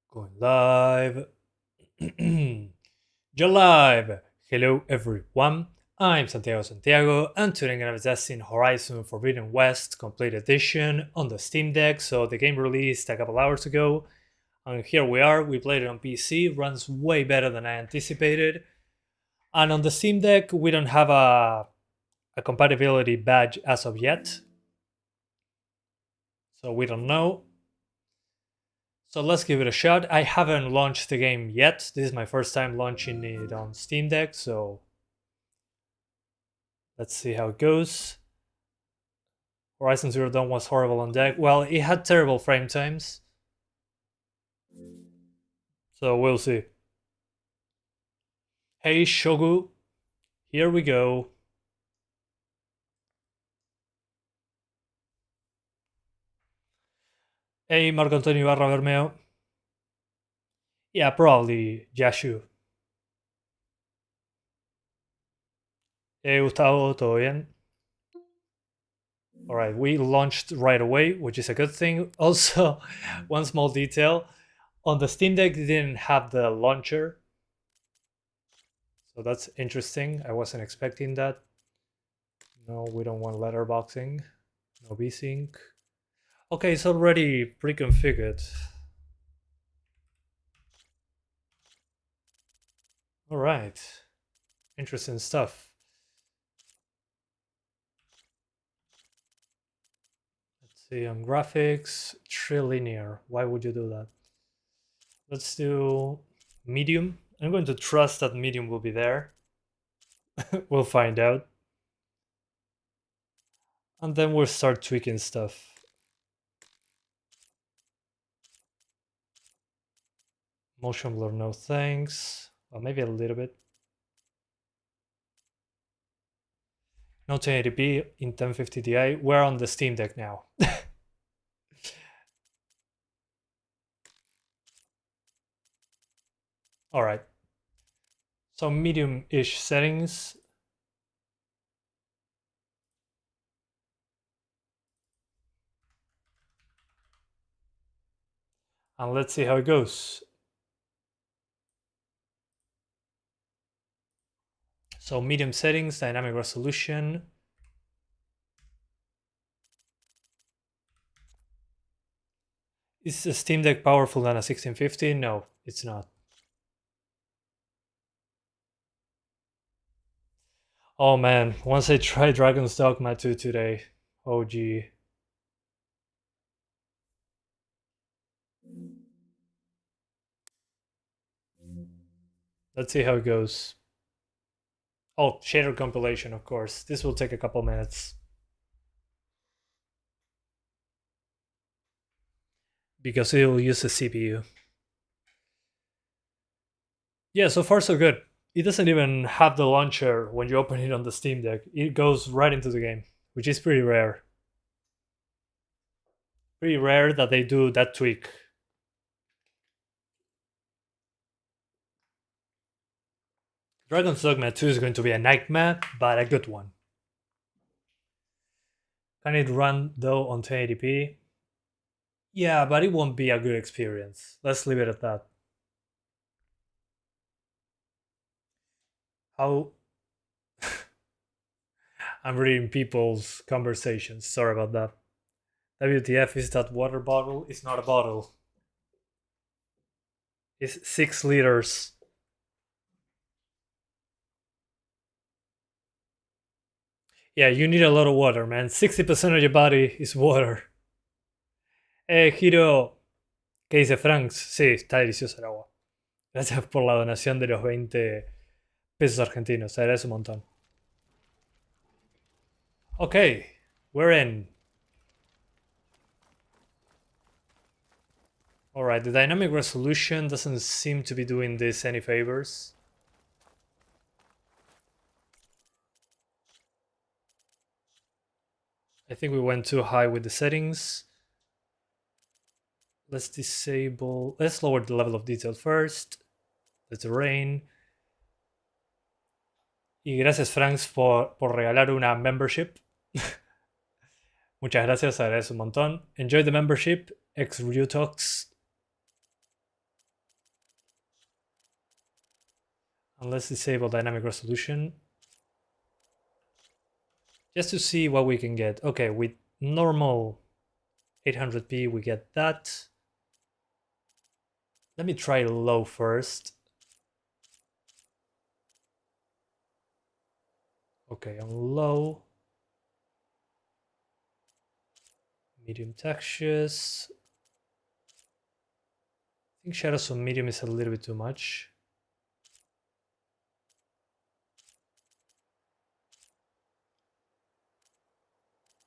Going live. You're live. Hello everyone. I'm Santiago, and today I'm gonna be testing Horizon Forbidden West Complete Edition on the Steam Deck. So the game released a couple hours ago, and here we are. We played it on PC. Runs way better than I anticipated. And on the Steam Deck, we don't have a compatibility badge as of yet, so we don't know. So let's give it a shot. I haven't launched the game yet. This is my first time launching it on Steam Deck, so let's see how it goes. Horizon Zero Dawn was horrible on deck. Well, it had terrible frame times, so we'll see. Hey Shogu, here we go. Hey Marco Antonio Ibarra Bermeo. Yeah, probably Yashu. Hey Gustavo, ¿todo bien? Alright, we launched right away, which is a good thing. Also, one small detail. On the Steam Deck, it didn't have the launcher. So that's interesting. I wasn't expecting that. No, we don't want letterboxing. No VSync. Okay, it's already pre-configured. Alright. Interesting stuff. Let's see, on graphics, trilinear. Why would you do that? Let's do medium. I'm going to trust that medium will be there. We'll find out. And then we'll start tweaking stuff. Motion blur, no thanks. Well, maybe a little bit. No 1080p in 1050 Ti. We're on the Steam Deck now. Alright. So medium-ish settings. And let's see how it goes. So medium settings, dynamic resolution. Is the Steam Deck powerful than a 1650? No, it's not. Oh man, once I tried Dragon's Dogma 2 today. Oh gee. Let's see how it goes. Oh, shader compilation, of course. This will take a couple minutes. Because it will use the CPU. Yeah, so far so good. It doesn't even have the launcher when you open it on the Steam Deck. It goes right into the game, which is pretty rare. Pretty rare that they do that tweak. Dragon's Dogma 2 is going to be a nightmare, but a good one. Can it run though on 1080p? Yeah, but it won't be a good experience. Let's leave it at that. How... I'm reading people's conversations. Sorry about that. WTF is that water bottle? It's not a bottle. It's 6 liters. Yeah, you need a lot of water, man. 60% of your body is water. Giro, ¿qué dice Franks? Sí, está delicioso el agua. Gracias por la donación de los 20 pesos argentinos. Se agradece un montón. Okay, we're in. Alright, the dynamic resolution doesn't seem to be doing this any favors. I think we went too high with the settings. Let's lower the level of detail first. The terrain. Y gracias Franks por regalar una membership. Muchas gracias, agradezco un montón. Enjoy the membership, ex-JSAUX. And let's disable dynamic resolution. Just to see what we can get. Okay, with normal 800p we get that. Let me try low first. Okay, on low. Medium textures. I think shadows on medium is a little bit too much.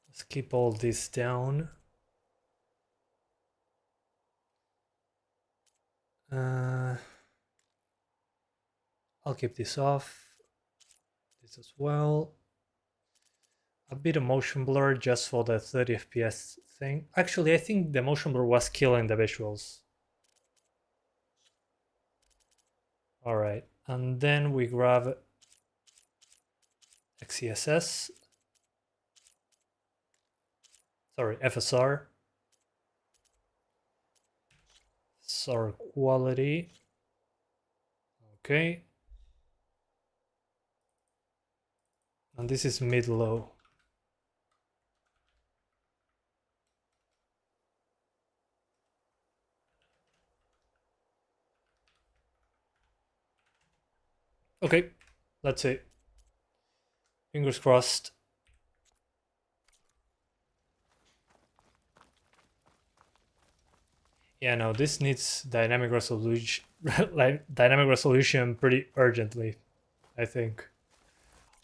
Let's keep all this down. I'll keep this off. This as well. A bit of motion blur just for the 30 FPS thing. Actually, I think the motion blur was killing the visuals. Alright, and then we grab XeSS. Sorry, FSR. FSR Quality. Okay. And this is mid-low. Okay, let's see. Fingers crossed. Yeah, no, this needs dynamic resolution, like dynamic resolution pretty urgently, I think.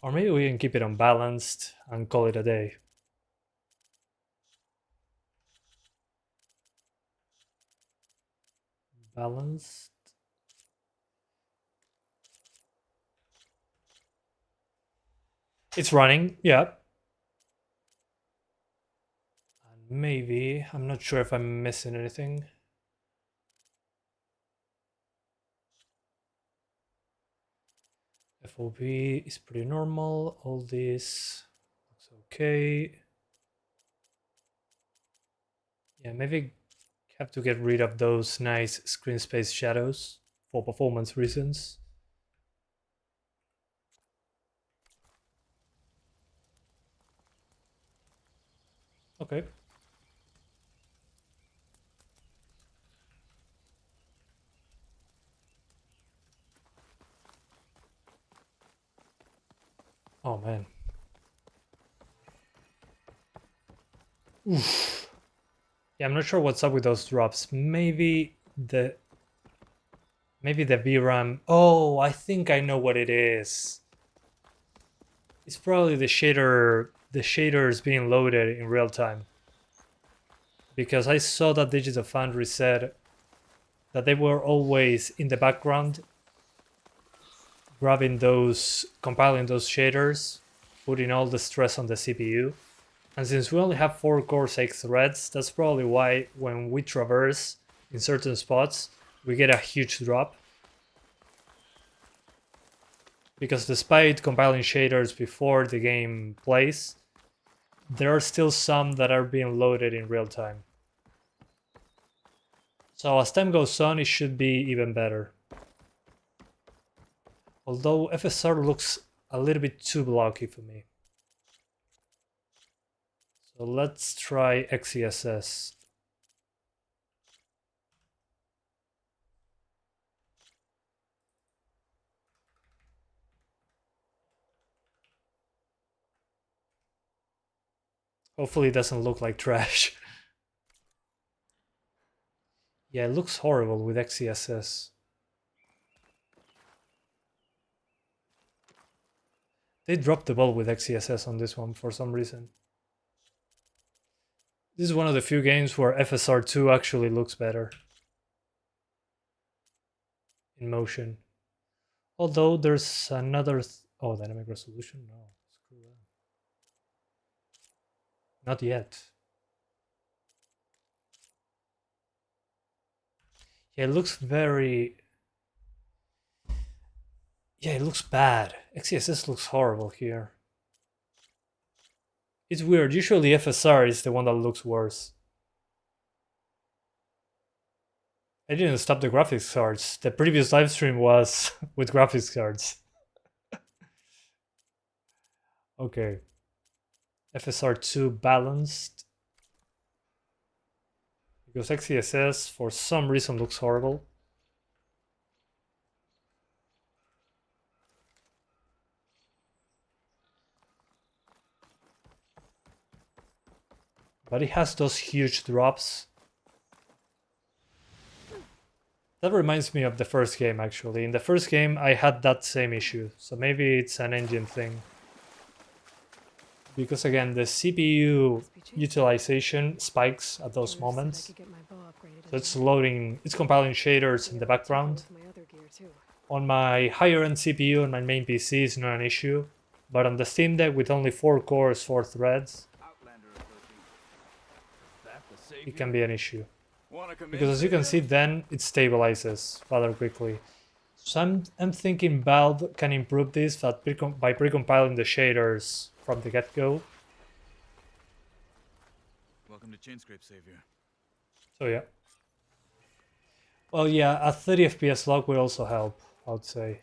Or maybe we can keep it on balanced and call it a day. Balanced. It's running, yeah. And maybe, I'm not sure if I'm missing anything. FOV is pretty normal. All this looks okay. Yeah, maybe have to get rid of those nice screen space shadows for performance reasons. Okay. Oh man. Oof. Yeah, I'm not sure what's up with those drops. Maybe the VRAM. Oh, I think I know what it is. It's probably the shaders being loaded in real time. Because I saw that Digital Foundry said that they were always in the background grabbing those, compiling those shaders, putting all the stress on the CPU. And since we only have 4 cores, 8 threads, that's probably why when we traverse in certain spots, we get a huge drop. Because despite compiling shaders before the game plays, there are still some that are being loaded in real time. So as time goes on, it should be even better. Although FSR looks a little bit too blocky for me. So let's try XeSS. Hopefully it doesn't look like trash. Yeah, it looks horrible with XeSS. They dropped the ball with XeSS on this one for some reason. This is one of the few games where FSR2 actually looks better in motion. Although there's another... oh, dynamic resolution? No, screw that. Not yet. Yeah, it looks very... yeah, it looks bad. XeSS looks horrible here. It's weird. Usually FSR is the one that looks worse. I didn't stop the graphics cards. The previous live stream was with graphics cards. Okay. FSR2 balanced. Because XeSS for some reason looks horrible. But it has those huge drops. That reminds me of the first game, actually. In the first game, I had that same issue. So maybe it's an engine thing. Because again, the CPU utilization spikes at those moments. So it's loading, it's compiling shaders in the background. On my higher end CPU and my main PC is not an issue. But on the Steam Deck with only 4 cores, 4 threads, it can be an issue. Because as you can see, then it stabilizes rather quickly. So I'm thinking Valve can improve this by precompiling the shaders from the get-go. Welcome to Chainscrape, Savior. So yeah. Well, yeah, a 30 FPS log would also help, I would say.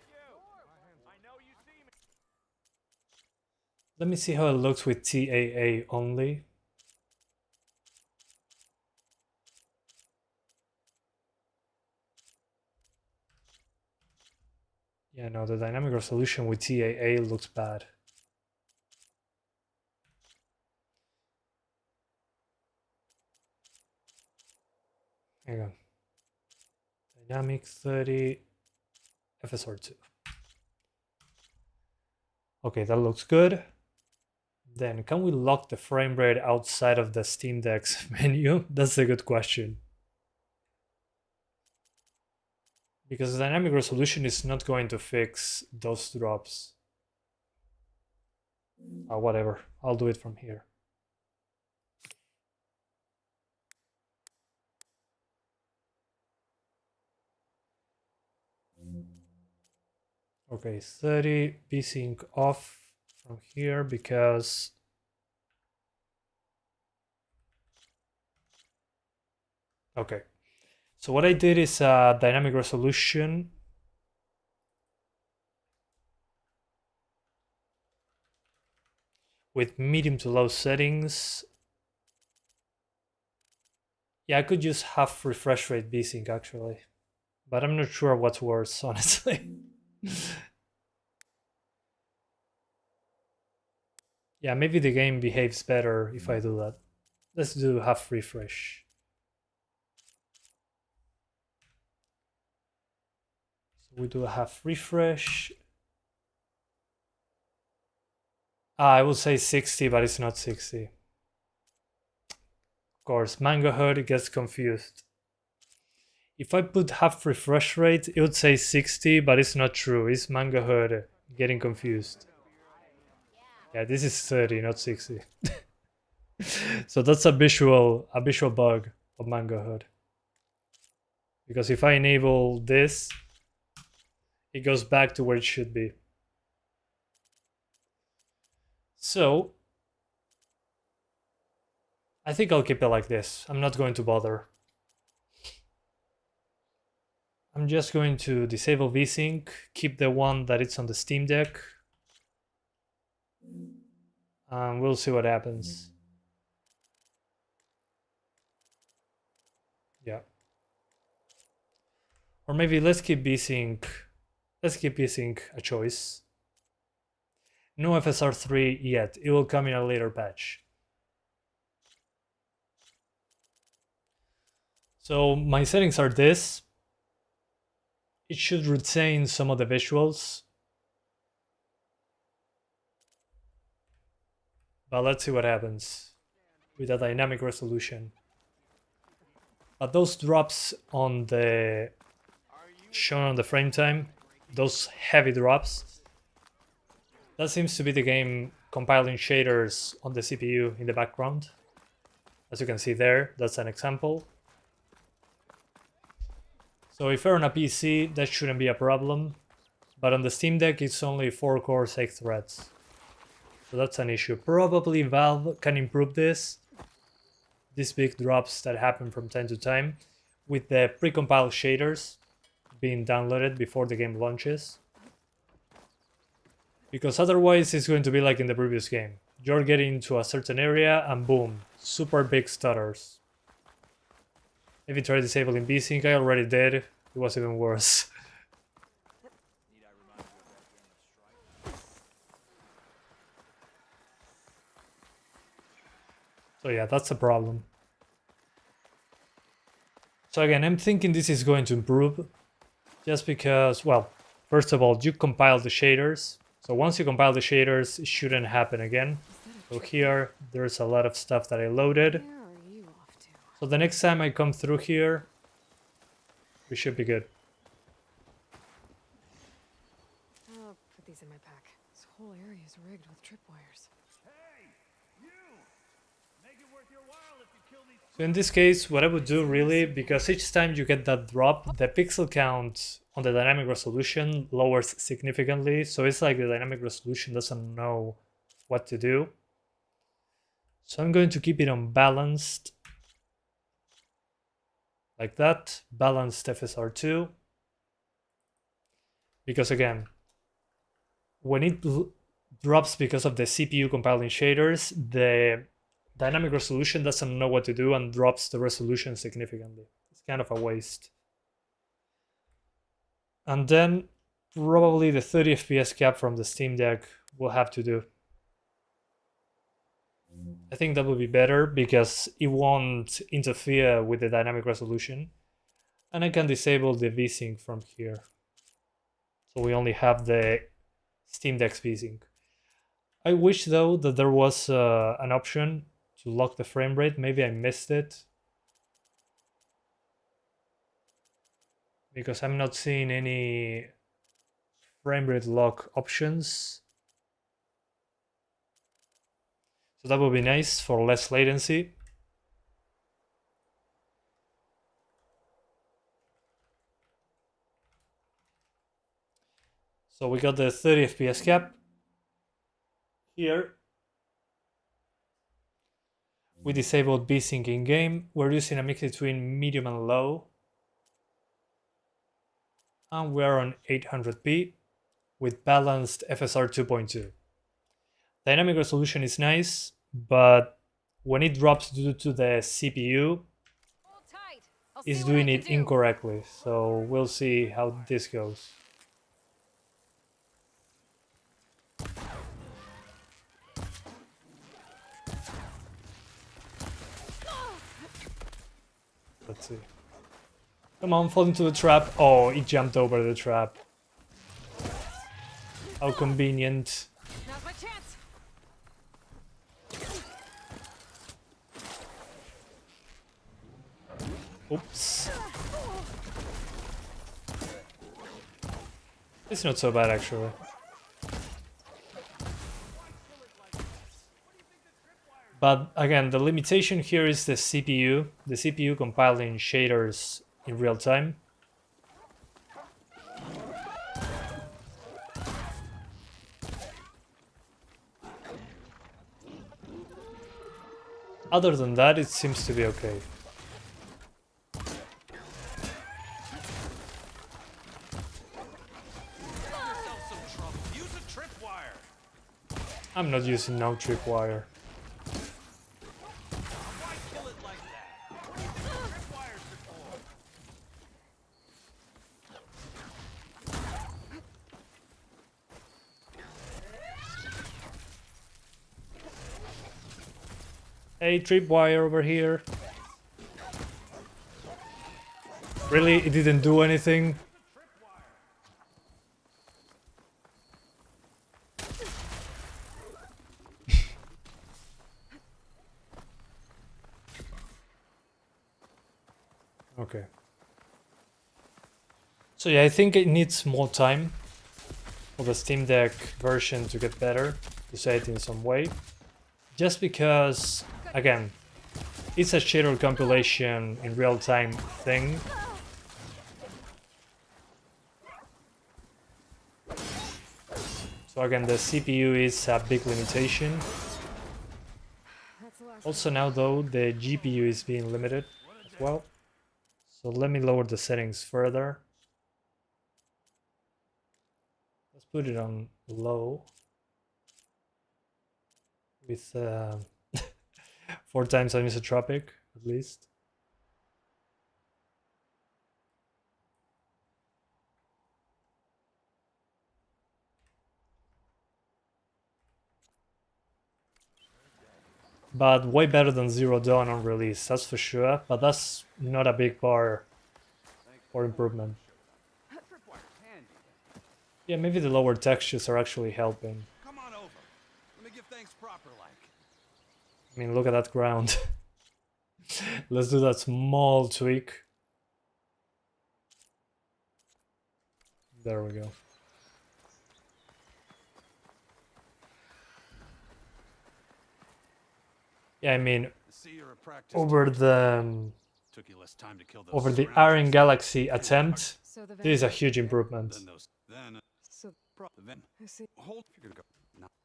Let me see how it looks with TAA only. Yeah, no, the dynamic resolution with TAA looks bad. Hang on. Dynamic 30, FSR2. Okay, that looks good. Then can we lock the frame rate outside of the Steam Deck's menu? That's a good question. Because the dynamic resolution is not going to fix those drops. Whatever, I'll do it from here. Okay, 30 VSync off from here because okay. So what I did is dynamic resolution with medium to low settings. Yeah, I could use half refresh rate VSync actually, but I'm not sure what's worse, honestly. Yeah, maybe the game behaves better if I do that. Let's do half refresh. So we do a half refresh. I will say 60, but it's not 60. Of course, Mango Hood gets confused. If I put half refresh rate, it would say 60, but it's not true. It's Mango Hood getting confused. Yeah, this is 30, not 60. So that's a visual bug of Mango Hood. Because if I enable this, it goes back to where it should be. So I think I'll keep it like this. I'm not going to bother. I'm just going to disable VSync, keep the one that it's on the Steam Deck. We'll see what happens. Yeah. Or maybe let's keep VSync. Let's keep VSync a choice. No FSR 3 yet. It will come in a later patch. So my settings are this. It should retain some of the visuals. But let's see what happens with the dynamic resolution. But those drops on the shown on the frame time, those heavy drops, that seems to be the game compiling shaders on the CPU in the background. As you can see there, that's an example. So if you're on a PC, that shouldn't be a problem. But on the Steam Deck, it's only 4 cores, 8 threads. So that's an issue. Probably Valve can improve this. These big drops that happen from time to time. with the precompiled shaders being downloaded before the game launches. Because otherwise it's going to be like in the previous game. You're getting to a certain area and boom, super big stutters. If you try disabling VSync, I already did. It was even worse. So yeah, that's a problem. So again, I'm thinking this is going to improve. Just because, well, first of all, you compile the shaders. So once you compile the shaders, it shouldn't happen again. So here, there's a lot of stuff that I loaded. So the next time I come through here, we should be good. I'll put these in my pack. This whole area is rigged with tripwires. Hey, you! Make it worth your while if you kill these. So in this case, what I would do really, because each time you get that drop, the pixel count on the dynamic resolution lowers significantly. So it's like the dynamic resolution doesn't know what to do. So I'm going to keep it on balanced. Like that, balanced FSR2. Because again, when it drops because of the CPU compiling shaders, the dynamic resolution doesn't know what to do and drops the resolution significantly. It's kind of a waste. And then probably the 30 FPS cap from the Steam Deck will have to do. I think that would be better because it won't interfere with the dynamic resolution. And I can disable the VSync from here. So we only have the Steam Deck's VSync. I wish though that there was an option to lock the frame rate. Maybe I missed it. Because I'm not seeing any frame rate lock options. So that would be nice for less latency. So we got the 30 FPS cap. Here, we disabled VSync in game. We're using a mix between medium and low. And we're on 800p with balanced FSR 2.2. Dynamic resolution is nice, but when it drops due to the CPU, it's doing it incorrectly. So we'll see how this goes. Let's see. Come on, fall into the trap. Oh, it jumped over the trap. How convenient. Now's my chance. Oops. It's not so bad actually. But again, the limitation here is the CPU. The CPU compiling shaders in real time. Other than that, it seems to be okay. I'm not using no tripwire. Hey, tripwire over here. Really? It didn't do anything? Okay. So yeah, I think it needs more time for the Steam Deck version to get better, to say it in some way. Just because, again, it's a shader compilation in real time thing. So again, the CPU is a big limitation. Also now though, the GPU is being limited as well. So let me lower the settings further. Let's put it on low with 4 times anisotropic at least. But way better than Zero Dawn on release, that's for sure. But that's not a big bar for improvement. Yeah, maybe the lower textures are actually helping. Come on over. Let me give thanks proper like. I mean, look at that ground. Let's do that small tweak. There we go. Yeah, I mean, over the Iron Galaxy attempt, So the this is a vent- huge improvement. So I see. Hold.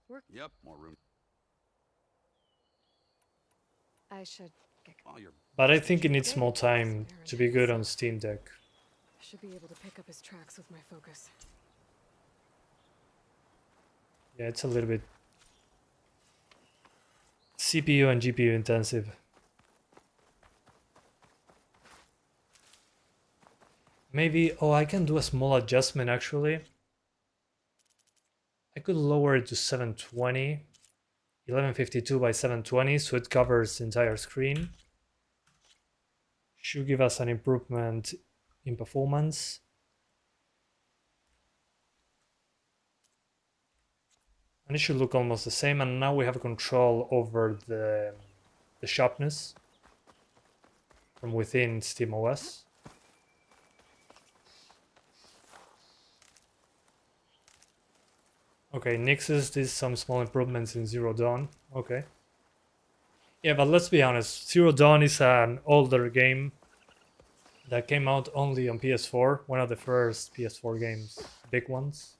Work. Yep, more room. I should get. Oh, you're But I think it needs more time to be good on Steam Deck. Should be able to pick up his tracks with my focus. Yeah, it's a little bit CPU and GPU intensive. Maybe, oh, I can do a small adjustment actually. I could lower it to 720, 1152 by 720, so it covers the entire screen. Should give us an improvement in performance. And it should look almost the same, and now we have control over the sharpness from within SteamOS. Okay, Nix's did some small improvements in Zero Dawn. Okay. Yeah, but let's be honest, Zero Dawn is an older game that came out only on PS4, one of the first PS4 games, big ones.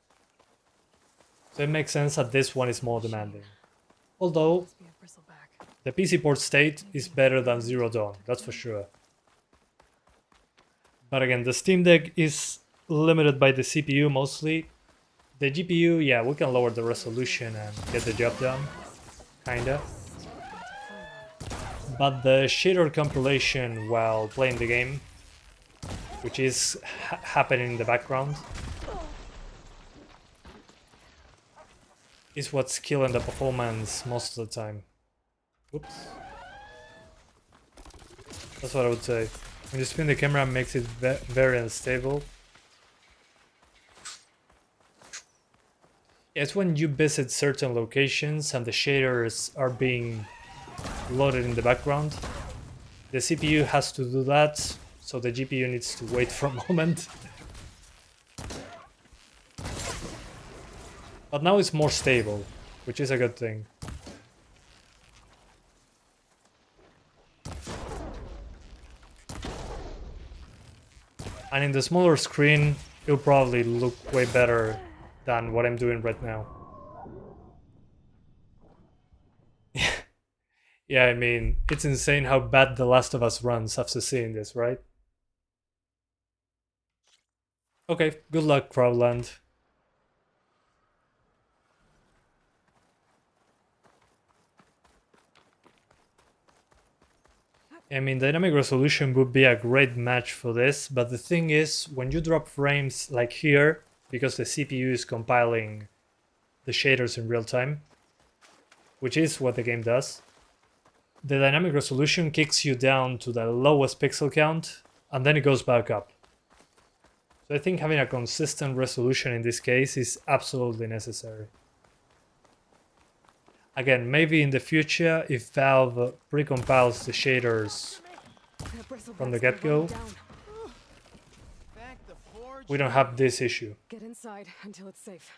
So it makes sense that this one is more demanding. Although, Must be a bristleback. the PC port state is better than Zero Dawn, that's for sure. But again, the Steam Deck is limited by the CPU mostly. The GPU, yeah, we can lower the resolution and get the job done, kinda. But the shader compilation while playing the game, which is happening in the background, is what's killing the performance most of the time. Oops. That's what I would say. When you spin the camera, it makes it very unstable. It's when you visit certain locations and the shaders are being loaded in the background. The CPU has to do that, so the GPU needs to wait for a moment. But now it's more stable, which is a good thing. And in the smaller screen, it'll probably look way better than what I'm doing right now. Yeah, I mean, it's insane how bad The Last of Us runs after seeing this, right? Okay, good luck, Crowdland. I mean, dynamic resolution would be a great match for this, but the thing is, when you drop frames like here, because the CPU is compiling the shaders in real time, which is what the game does, the dynamic resolution kicks you down to the lowest pixel count, and then it goes back up. So I think having a consistent resolution in this case is absolutely necessary. Again, maybe in the future, if Valve precompiles the shaders from the get-go, we don't have this issue. Get inside until it's safe.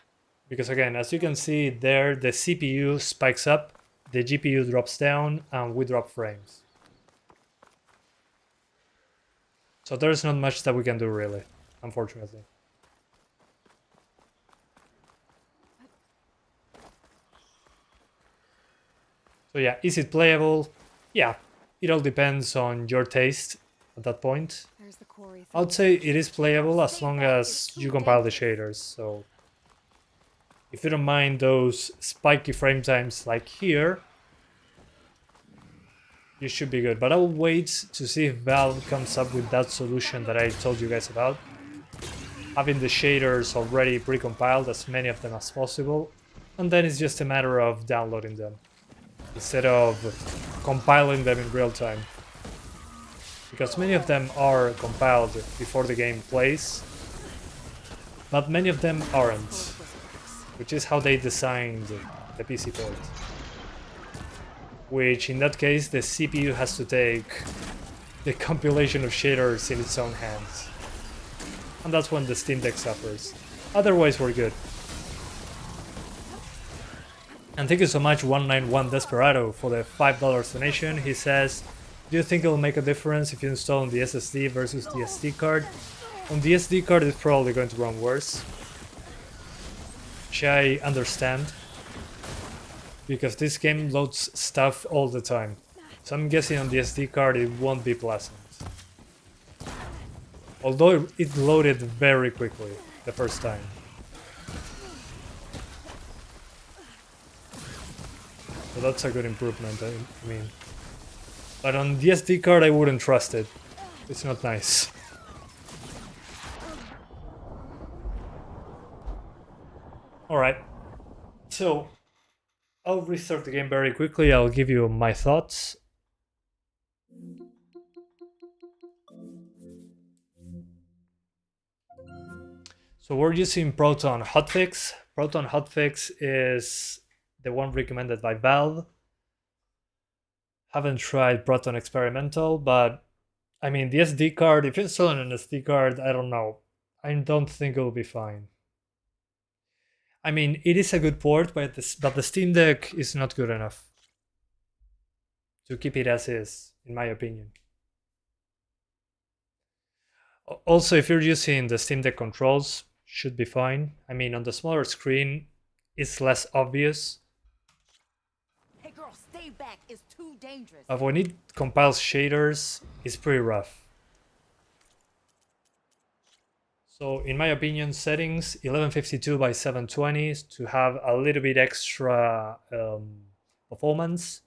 Because again, as you can see there, the CPU spikes up, the GPU drops down, and we drop frames. So there's not much that we can do really, unfortunately. So yeah, is it playable? Yeah, it all depends on your taste at that point. There's the quarry. I would say it is playable as long as you compile the shaders, so if you don't mind those spiky frame times like here, you should be good. But I will wait to see if Valve comes up with that solution that I told you guys about. Having the shaders already pre-compiled, as many of them as possible, and then it's just a matter of downloading them instead of compiling them in real time. Because many of them are compiled before the game plays, but many of them aren't, which is how they designed the PC port. Which in that case the CPU has to take the compilation of shaders in its own hands. And that's when the Steam Deck suffers. Otherwise we're good. And thank you so much 191 Desperado for the $5 donation. He says, do you think it'll make a difference if you install on the SSD versus the SD card? On the SD card it's probably going to run worse. Which I understand. Because this game loads stuff all the time. So I'm guessing on the SD card it won't be pleasant. Although it loaded very quickly the first time. So that's a good improvement, I mean. But on the SD card I wouldn't trust it. It's not nice. Alright. So I'll restart the game very quickly, I'll give you my thoughts. So we're using Proton hotfix. Proton hotfix is the one recommended by Valve. Haven't tried Proton experimental, but I mean the SD card, if it's on an SD card, I don't know. I don't think it'll be fine. I mean, it is a good port, but the Steam Deck is not good enough to keep it as is, in my opinion. Also, if you're using the Steam Deck controls, should be fine. I mean, on the smaller screen, it's less obvious. Hey girl, stay back. It's too dangerous. But when it compiles shaders, it's pretty rough. So in my opinion, settings 1152 by 720 to have a little bit extra performance.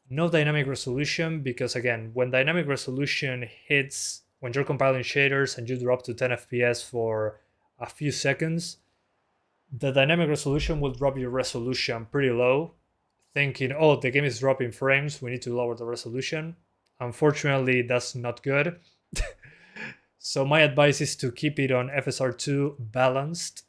No dynamic resolution, because again, when dynamic resolution hits, when you're compiling shaders and you drop to 10 FPS for a few seconds, the dynamic resolution will drop your resolution pretty low, thinking, oh, the game is dropping frames, we need to lower the resolution. Unfortunately, that's not good. So my advice is to keep it on FSR Balanced.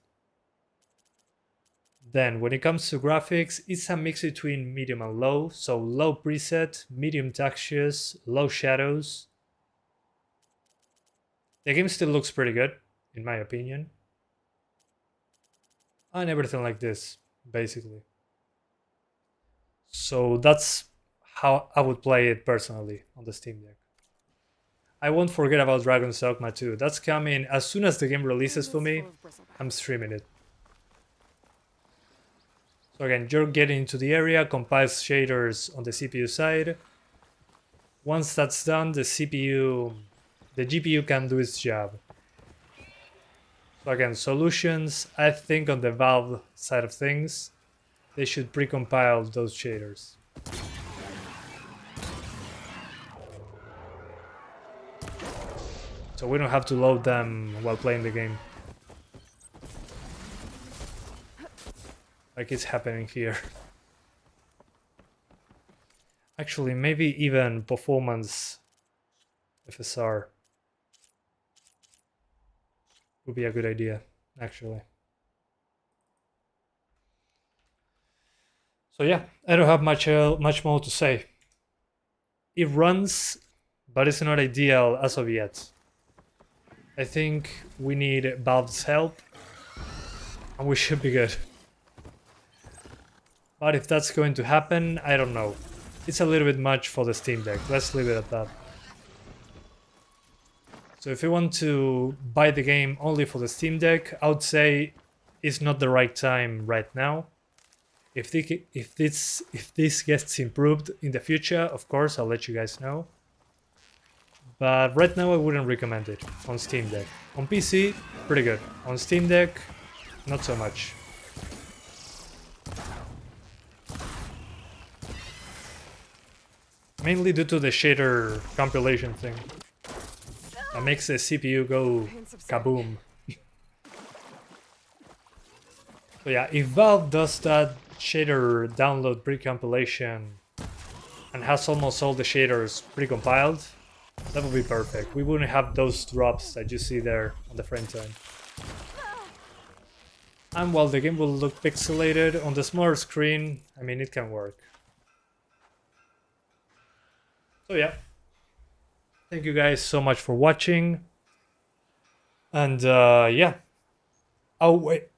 Then when it comes to graphics, it's a mix between medium and low. So low preset, medium textures, low shadows. The game still looks pretty good, in my opinion. And everything like this, basically. So that's how I would play it personally on the Steam Deck. I won't forget about Dragon's Dogma 2. That's coming as soon as the game releases for me. I'm streaming it. So again, you're getting into the area, compiles shaders on the CPU side. Once that's done, the GPU can do its job. So again, solutions, I think on the Valve side of things, they should pre-compile those shaders. So we don't have to load them while playing the game. Like it's happening here. Actually, maybe even performance FSR would be a good idea, actually. So yeah, I don't have much more to say. It runs, but it's not ideal as of yet. I think we need Valve's help, and we should be good. But if that's going to happen, I don't know. It's a little bit much for the Steam Deck. Let's leave it at that. So if you want to buy the game only for the Steam Deck, I would say it's not the right time right now. If this gets improved in the future, of course, I'll let you guys know. but right now I wouldn't recommend it on Steam Deck. On PC, pretty good. On Steam Deck, not so much. Mainly due to the shader compilation thing. That makes the CPU go kaboom. So yeah, if Valve does that shader download pre-compilation and has almost all the shaders pre-compiled, that would be perfect. We wouldn't have those drops that you see there on the frame time. And while the game will look pixelated on the smaller screen, I mean, it can work. So yeah, thank you guys so much for watching. And yeah, I'll wait.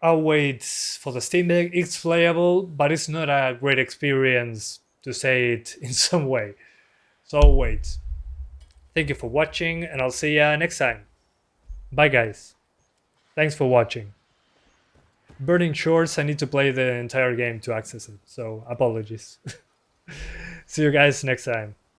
I'll wait for the Steam Deck. It's playable, but it's not a great experience to say it in some way. So I'll wait. Thank you for watching, and I'll see ya next time. Bye guys. Thanks for watching. Burning Shores, I need to play the entire game to access it, so apologies. See you guys next time.